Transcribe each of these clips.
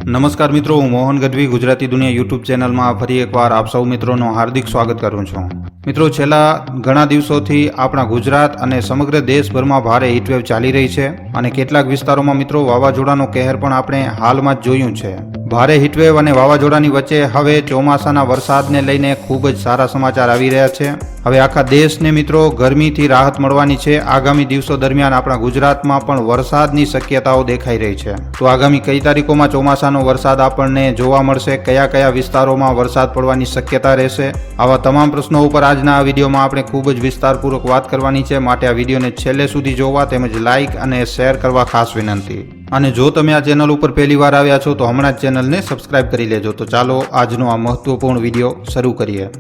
નમસ્કાર મિત્રો, હું મોહન ગઢવી ગુજરાતી દુનિયા યુટ્યુબ ચેનલમાં ફરી એકવાર આપ સૌ મિત્રોનું હાર્દિક સ્વાગત કરું છું. મિત્રો, છેલ્લા ઘણા દિવસોથી આપણા ગુજરાત અને સમગ્ર દેશભરમાં ભારે હીટવેવ ચાલી રહી છે અને કેટલાક વિસ્તારોમાં મિત્રો વાવાઝોડાનો કહેર પણ આપણે હાલમાં જ જોયું છે. ભારે હીટવેવ અને વાવાઝોડાની વચ્ચે હવે ચોમાસાના વરસાદને લઈને ખૂબ જ સારા સમાચાર આવી રહ્યા છે. હવે આખા દેશને મિત્રો ગરમીથી રાહત મળવાની છે. આગામી દિવસો દરમિયાન આપણા ગુજરાતમાં પણ વરસાદની શક્યતાઓ દેખાઈ રહી છે. તો આગામી કઈ તારીખોમાં ચોમાસાનો વરસાદ આપણને જોવા મળશે, કયા કયા વિસ્તારોમાં વરસાદ પડવાની શક્યતા રહેશે, આવા તમામ પ્રશ્નો ઉપર આજના આ વિડીયોમાં આપણે ખૂબ જ વિસ્તારપૂર્વક વાત કરવાની છે. માટે આ વિડીયોને છેલ્લે સુધી જોવા તેમજ લાઇક અને શેર કરવા ખાસ વિનંતી. અને જો તમે આ ચેનલ ઉપર પહેલી વાર આવ્યા છો તો હમણાં જ ચેનલને સબસ્ક્રાઇબ કરી લેજો. તો ચાલો આજનો આ મહત્વપૂર્ણ વિડીયો શરૂ કરીએ.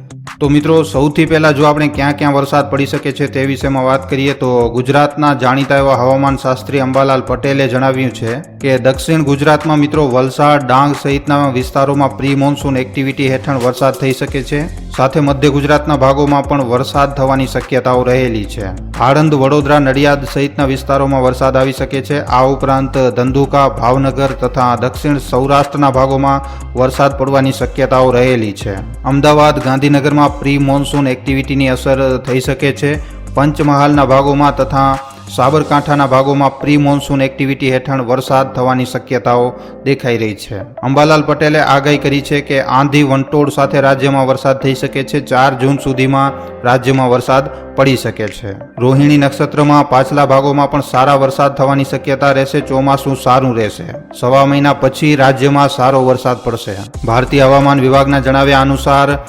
તો મિત્રો, સૌથી પહેલાં જો આપણે ક્યાં ક્યાં વરસાદ પડી શકે છે તે વિષયમાં વાત કરીએ તો ગુજરાતના જાણીતા એવા હવામાન શાસ્ત્રી અંબાલાલ પટેલે જણાવ્યું છે કે દક્ષિણ ગુજરાતમાં મિત્રો વલસાડ, ડાંગ સહિતના વિસ્તારોમાં પ્રી મોન્સૂન એક્ટિવિટી હેઠળ વરસાદ થઈ શકે છે. સાથે મધ્ય ગુજરાતના ભાગોમાં પણ વરસાદ થવાની શક્યતાઓ રહેલી છે. આણંદ, વડોદરા, નડિયાદ સહિતના વિસ્તારોમાં વરસાદ આવી શકે છે. આ ઉપરાંત ધંધુકા, ભાવનગર તથા દક્ષિણ સૌરાષ્ટ્રના ભાગોમાં વરસાદ પડવાની શક્યતાઓ રહેલી છે. અમદાવાદ, ગાંધીનગરમાં પ્રી મોન્સૂન એક્ટિવિટીની અસર થઈ શકે છે. પંચમહાલના ભાગોમાં તથા સાબરકાંઠાના ભાગોમાં પ્રી મોન્સૂન એક્ટિવિટી હેઠળ વરસાદ થવાની શક્યતાઓ દેખાઈ રહી છે. અંબાલાલ પટેલે આગાહી કરી છે કે આંધી વંટોળ સાથે રાજ્યમાં વરસાદ થઈ શકે છે. 4 જૂન સુધીમાં રાજ્યમાં વરસાદ પડી શકે છે. રોહિણી નક્ષત્રમાં પાછલા ભાગોમાં પણ સારા વરસાદ થવાની શક્યતા રહેશે. ચોમાસું સારું રહેશે. સવા મહિના પછી રાજ્યમાં સારો વરસાદ પડશે. ભારતીય હવામાન વિભાગના જણાવ્યા અનુસાર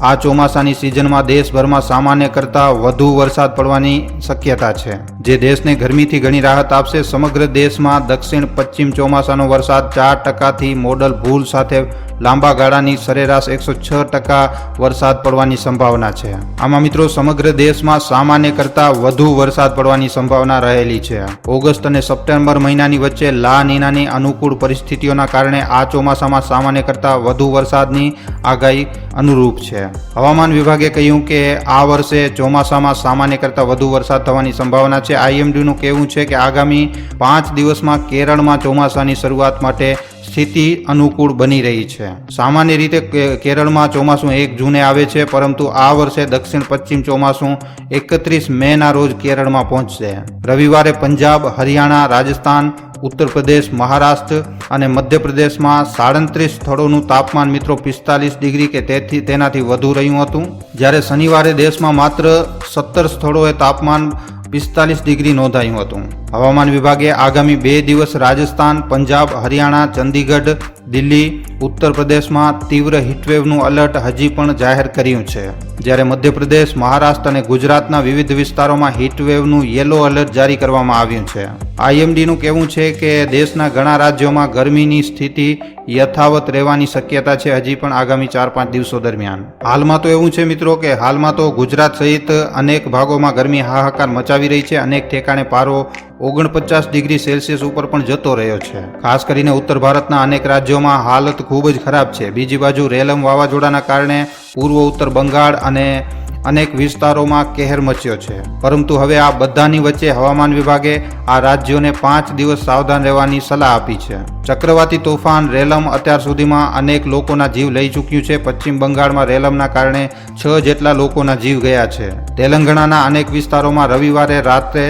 આ ચોમાસાની સિઝનમાં દેશભરમાં સામાન્ય કરતાં વધુ વરસાદ પડવાની શક્યતા છે, જે દેશને ગરમીથી ઘણી રાહત આપશે. સમગ્ર દેશમાં દક્ષિણ પશ્ચિમ ચોમાસાનો વરસાદ 4%થી મોડલ ભૂલ સાથે લાંબા ગાળાની સરેરાશ 106% વરસાદ પડવાની સંભાવના છે. આમાં મિત્રો સમગ્ર દેશમાં સામાન્ય કરતાં વધુ વરસાદ પડવાની સંભાવના રહેલી છે. ઓગસ્ટ અને સપ્ટેમ્બર મહિનાની વચ્ચે લા નીનાની અનુકૂળ પરિસ્થિતિઓના કારણે આ ચોમાસામાં સામાન્ય કરતાં વધુ વરસાદની આગાહી અનુરૂપ છે. હવામાન વિભાગે કહ્યું કે આ વર્ષે ચોમાસામાં સામાન્ય કરતાં વધુ વરસાદ થવાની સંભાવના છે. આઈએમડીનું કહેવું છે કે આગામી 5 દિવસમાં કેરળમાં ચોમાસાની શરૂઆત માટે સ્થિતિ અનુકૂળ બની રહી છે. સામાન્ય રીતે કેરળમાં ચોમાસું 1 જૂને આવે છે, પરંતુ આ વર્ષે દક્ષિણ પશ્ચિમ ચોમાસું 31 મેના રોજ કેરળમાં પહોંચશે. રવિવારે પંજાબ, હરિયાણા, રાજસ્થાન, ઉત્તર પ્રદેશ, મહારાષ્ટ્ર અને મધ્યપ્રદેશમાં 37 સ્થળોનું તાપમાન મિત્રો 45 ડિગ્રી કે તેનાથી વધુ રહ્યું હતું, જ્યારે શનિવારે દેશમાં માત્ર 17 સ્થળોએ તાપમાન 45 ડિગ્રી નોંધાયું હતું. હવામાન વિભાગે આગામી 2 દિવસ રાજસ્થાન, પંજાબ, હરિયાણા, ચંદીગઢ, દિલ્હી, ઉત્તર પ્રદેશમાં તીવ્ર હીટવેવનું એલર્ટ હજી પણ જાહેર કર્યું છે, જ્યારે મધ્યપ્રદેશ, મહારાષ્ટ્ર અને ગુજરાતના વિવિધ વિસ્તારોમાં હીટવેવનું યલો એલર્ટ જારી કરવામાં આવ્યું છે. આઈએમડીનું કહેવું છે કે દેશના ઘણા રાજ્યોમાં ગરમીની સ્થિતિ યથાવત રહેવાની શક્યતા છે હજી પણ આગામી 4-5 દિવસો દરમિયાન. હાલમાં તો એવું છે મિત્રો કે હાલમાં તો ગુજરાત સહિત અનેક ભાગોમાં ગરમી હાહાકાર મચાવી રહી છે. અનેક ઠેકાણે પારો 49 ડિગ્રી સેલ્સિયસ ઉપર પણ જતો રહ્યો છે. ખાસ કરીને ઉત્તર ભારતના અનેક રાજ્યોમાં હાલત ખૂબ જ ખરાબ છે. બીજી બાજુ રેલમ વાવાઝોડાના કારણે પૂર્વ ઉત્તર બંગાળ અને અનેક વિસ્તારોમાં કહેર મચ્યો છે. પરંતુ હવે આ બધાની વચ્ચે હવામાન વિભાગે આ રાજ્યોને 5 દિવસ સાવધાન રહેવાની સલાહ આપી છે. ચક્રવાતી તોફાન રેલમ અત્યાર સુધીમાં અનેક લોકોના જીવ લઈ ચૂક્યું છે. પશ્ચિમ બંગાળમાં રેલમના કારણે 6 જેટલા લોકોના જીવ ગયા છે. તેલંગાણાના અનેક વિસ્તારોમાં રવિવારે રાત્રે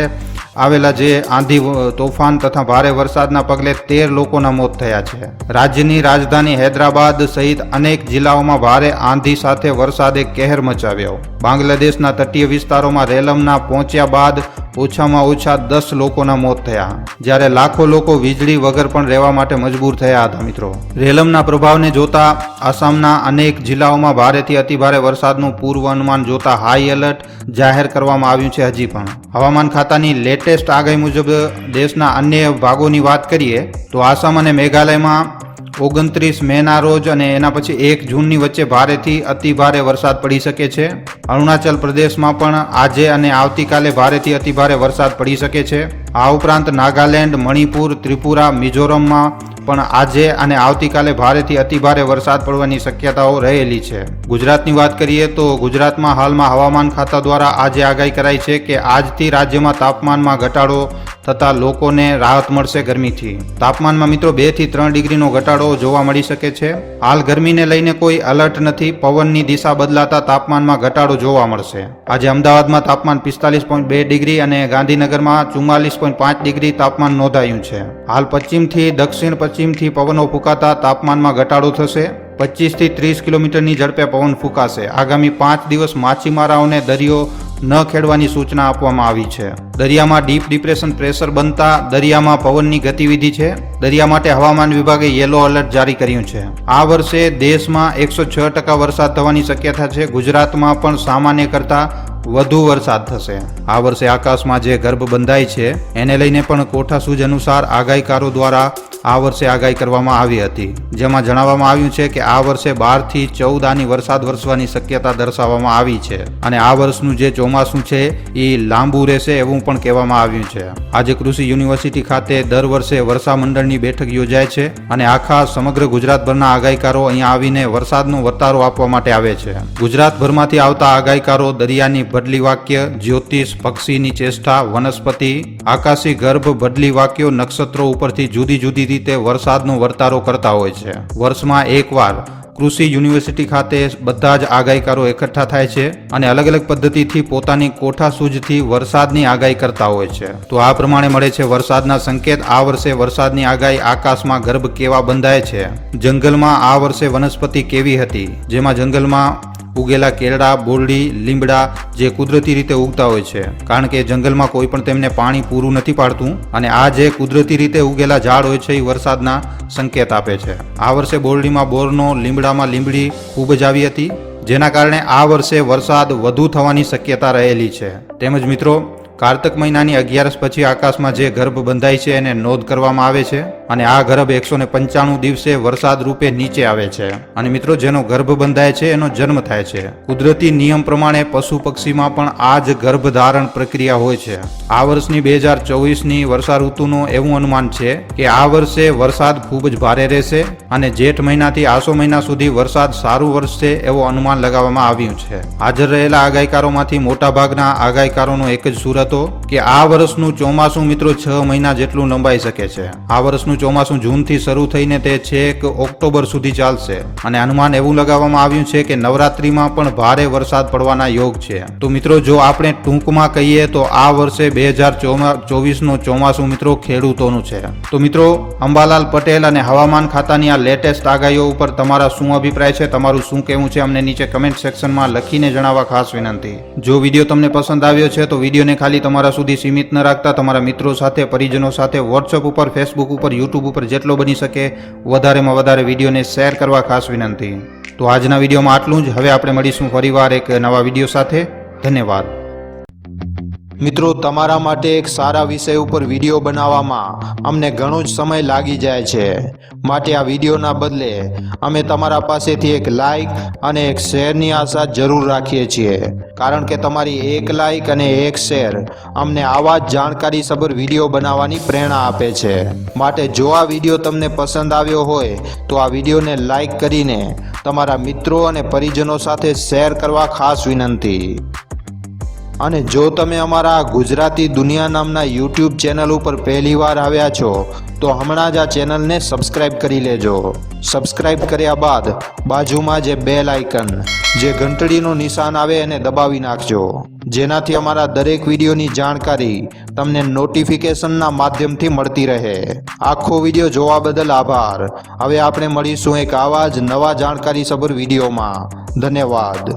આવેલા જે આંધી તોફાન તથા ભારે વરસાદના પગલે 13 લોકોના મોત થયા છે. રાજ્યની રાજધાની હૈદરાબાદ સહિત અનેક જિલ્લાઓમાં ભારે આંધી સાથે વરસાદે કહેર મચાવ્યો. બાંગ્લાદેશના તટીય વિસ્તારોમાં રેલમના પહોંચ્યા બાદ ઓછામાં ઓછા 10 લોકોના મોત થયા, જ્યારે લાખો લોકો વીજળી વગર પણ રહેવા માટે મજબૂર થયા હતા. મિત્રો, રેલમના પ્રભાવને જોતા આસામના અનેક જિલ્લાઓમાં ભારેથી અતિભારે વરસાદનું પૂર્વ અનુમાન જોતા હાઈ એલર્ટ જાહેર કરવામાં આવ્યું છે. હજી પણ હવામાન ખાતાની લેટેસ્ટ આગાહી મુજબ દેશના અન્ય ભાગોની વાત કરીએ તો આસામ અને મેઘાલયમાં 29 મેના રોજ અને એના પછી 1 જૂનની વચ્ચે ભારેથી અતિભારે વરસાદ પડી શકે છે. અરુણાચલ પ્રદેશમાં પણ આજે અને આવતીકાલે ભારેથી અતિભારે વરસાદ પડી શકે છે. આ ઉપરાંત નાગાલેન્ડ, મણિપુર, ત્રિપુરા, મિઝોરમમાં પણ આજે અને આવતીકાલે ભારેથી અતિભારે વરસાદ પડવાની શક્યતાઓ રહેલી છે. ગુજરાતની વાત કરીએ તો ગુજરાતમાં હાલમાં હવામાન ખાતા દ્વારા આજે આગાહી કરાઈ છે કે આજથી રાજ્યમાં તાપમાનમાં ઘટાડો થતાં લોકોને રાહત મળશે ગરમીથી. તાપમાનમાં મિત્રો 2 થી 3 ડિગ્રીનો ઘટાડો જોવા મળી શકે છે. હાલ ગરમીને લઈને કોઈ એલર્ટ નથી. પવનની દિશા બદલાતા તાપમાનમાં ઘટાડો જોવા મળશે. આજે અમદાવાદમાં તાપમાન 45.2 ડિગ્રી અને ગાંધીનગરમાં 44.5 ડિગ્રી તાપમાન નોંધાયું છે. હાલ પશ્ચિમથી દક્ષિણ પશ્ચિમથી પવનો ફૂંકાતા તાપમાનમાં ઘટાડો થશે. 25 થી 30 કિલોમીટરની ઝડપે પવન ફૂંકાશે. આગામી 5 દિવસ માછીમારોને દરિયો ન ખેડવાની સૂચના આપવામાં આવી છે. દરિયામાં ડીપ ડિપ્રેશન પ્રેશર બનતા દરિયામાં પવનની ગતિવિધિ છે. દરિયા માટે હવામાન વિભાગે યેલો એલર્ટ જારી કર્યું છે. આ વર્ષે દેશમાં 106% વરસાદ થવાની શક્યતા છે. ગુજરાતમાં પણ સામાન્ય કરતાં વધુ વરસાદ થશે. આ વર્ષે આકાશમાં જે ગર્ભ બંધાય છે એને લઈને પણ કોઠાસૂઝ અનુસાર આગાહીકારો દ્વારા આ વર્ષે આગાહી કરવામાં આવી હતી, જેમાં જણાવવામાં આવ્યું છે કે આ વર્ષે 12 થી 14 આની વરસાદ વરસવાની શક્યતા દર્શાવવામાં આવી છે અને આ વર્ષનું જે ચોમાસું છે એ લાંબુ રહેશે એવું પણ કહેવામાં આવ્યું છે. આજે કૃષિ યુનિવર્સિટી ખાતે દર વર્ષે વર્ષા મંડળની બેઠક યોજાય છે અને આખા સમગ્ર ગુજરાતભરના આગાહીકારો અહીંયા આવીને વરસાદનો વર્તારો આપવા માટે આવે છે. ગુજરાતભરમાંથી આવતા આગાહીકારો દરિયાની બદલી વાક્ય, જ્યોતિષ, પક્ષીની ચેષ્ટા, વનસ્પતિ, આકાશી ગર્ભ, બદલી વાક્યો, નક્ષત્રો ઉપરથી જુદી જુદી રીતે વરસાદનો વર્તારો કરતા હોય છે. વર્ષમાં એકવાર કૃષિ યુનિવર્સિટી ખાતે બધા જ આગાહીકારો એકઠા થાય છે અને અલગ અલગ પદ્ધતિથી પોતાની કોઠાસૂઝથી વરસાદની આગાહી કરતા હોય છે. તો આ પ્રમાણે મળે છે વરસાદના સંકેત. આ વર્ષે વરસાદની આગાહી, આકાશમાં ગર્ભ કેવા બંધાય છે, જંગલમાં આ વર્ષે વનસ્પતિ કેવી હતી, જેમાં જંગલમાં ઉગેલા કેળા, બોરડી, લીમડા જે કુદરતી રીતે ઉગતા હોય છે, કારણ કે જંગલમાં કોઈ પણ તેમને પાણી પૂરું નથી પાડતું અને આ જે કુદરતી રીતે ઉગેલા ઝાડ હોય છે એ વરસાદના સંકેત આપે છે. આ વર્ષે બોરડીમાં બોરનો, લીમડામાં લીંબડી ખૂબ જ આવી હતી, જેના કારણે આ વર્ષે વરસાદ વધુ થવાની શક્યતા રહેલી છે. તેમજ મિત્રો કાર્તક મહિનાની 11 પછી આકાશમાં જે ગર્ભ બંધાય છે એને નોંધ કરવામાં આવે છે અને આ ગર્ભ 195 દિવસે વરસાદ રૂપે નીચે આવે છે અને મિત્રો જેનો ગર્ભ બંધાય છે એનો જન્મ થાય છે. કુદરતી નિયમ પ્રમાણે પશુ પક્ષીમાં પણ આ જ ગર્ભધારણ પ્રક્રિયા હોય છે. આ વર્ષની 2024ની વર્ષા ઋતુનું એવું અનુમાન છે કે આ વર્ષે વરસાદ ખૂબ જ ભારે રહેશે અને જેઠ મહિનાથી આસો મહિના સુધી વરસાદ સારું વરસશે એવું અનુમાન લગાવવામાં આવ્યું છે. હાજર રહેલા આગાહીકારોમાંથી મોટાભાગના આગાહીકારોનો એક જ સૂર હતો કે આ વર્ષનું ચોમાસું મિત્રો 6 મહિના જેટલું લંબાઈ શકે છે. આ વર્ષનું ચોમાસું જૂનથી શરૂ થઈને તે છેક ઓક્ટોબર સુધી ચાલશે અને અનુમાન એવું લગાવવામાં આવ્યું છે કે નવરાત્રીમાં પણ ભારે વરસાદ પડવાના યોગ છે. તો મિત્રો જો આપણે ટૂંકમાં કહીએ તો આ વર્ષે 2024નું ચોમાસું મિત્રો ખેડૂતોનું છે. તો મિત્રો અંબાલાલ પટેલ અને હવામાન ખાતાની આ લેટેસ્ટ આગાહીઓ ઉપર તમારા શું અભિપ્રાય છે, તમારું શું કહેવું છે, અમને નીચે કમેન્ટ સેક્શનમાં લખીને જણાવવા ખાસ વિનંતી. જો વિડીયો તમને પસંદ આવ્યો છે તો વિડીયોને ખાલી તમારા સુધી સીમિત ન રાખતા તમારા મિત્રો સાથે, પરિજનો સાથે વોટ્સઅપ ઉપર, ફેસબુક ઉપર, યુટ્યુબ ઉપર જેટલો બની શકે વધારેમાં વધારે વિડીયોને શેર કરવા ખાસ વિનંતી. તો આજના વિડીયોમાં આટલું જ. હવે આપણે મળીશું ફરીવાર એક નવા વિડીયો સાથે. ધન્યવાદ. મિત્રો તમારા માટે એક સારા વિષય ઉપર વિડીયો બનાવવામાં અમને ઘણો જ સમય લાગી જાય છે, માટે આ વિડીયોના બદલે અમે તમારા પાસેથી એક લાઈક અને એક શેરની આશા જરૂર રાખીએ છીએ, કારણ કે તમારી એક લાઈક અને એક શેર અમને આવા જ જાણકારીસભર વિડીયો બનાવવાની પ્રેરણા આપે છે. માટે જો આ વિડીયો તમને પસંદ આવ્યો હોય તો આ વિડીયોને લાઈક કરીને તમારા મિત્રો અને પરિજનો સાથે શેર કરવા ખાસ વિનંતી. અને જો તમે અમારા ગુજરાતી દુનિયા નામના યુટ્યુબ ચેનલ ઉપર પહેલીવાર આવ્યા છો તો હમણાં જ આ ચેનલને સબસ્ક્રાઈબ કરી લેજો. સબસ્ક્રાઈબ કર્યા બાદ બાજુમાં જે બેલ આઇકન, જે ઘંટડીનું નિશાન આવે એને દબાવી નાખજો, જેનાથી અમારા દરેક વિડીયોની જાણકારી તમને નોટિફિકેશનના માધ્યમથી મળતી રહે. આખો વિડીયો જોવા બદલ આભાર. હવે આપણે મળીશું એક આવા જ નવા જાણકારીસભર વિડીયોમાં. ધન્યવાદ.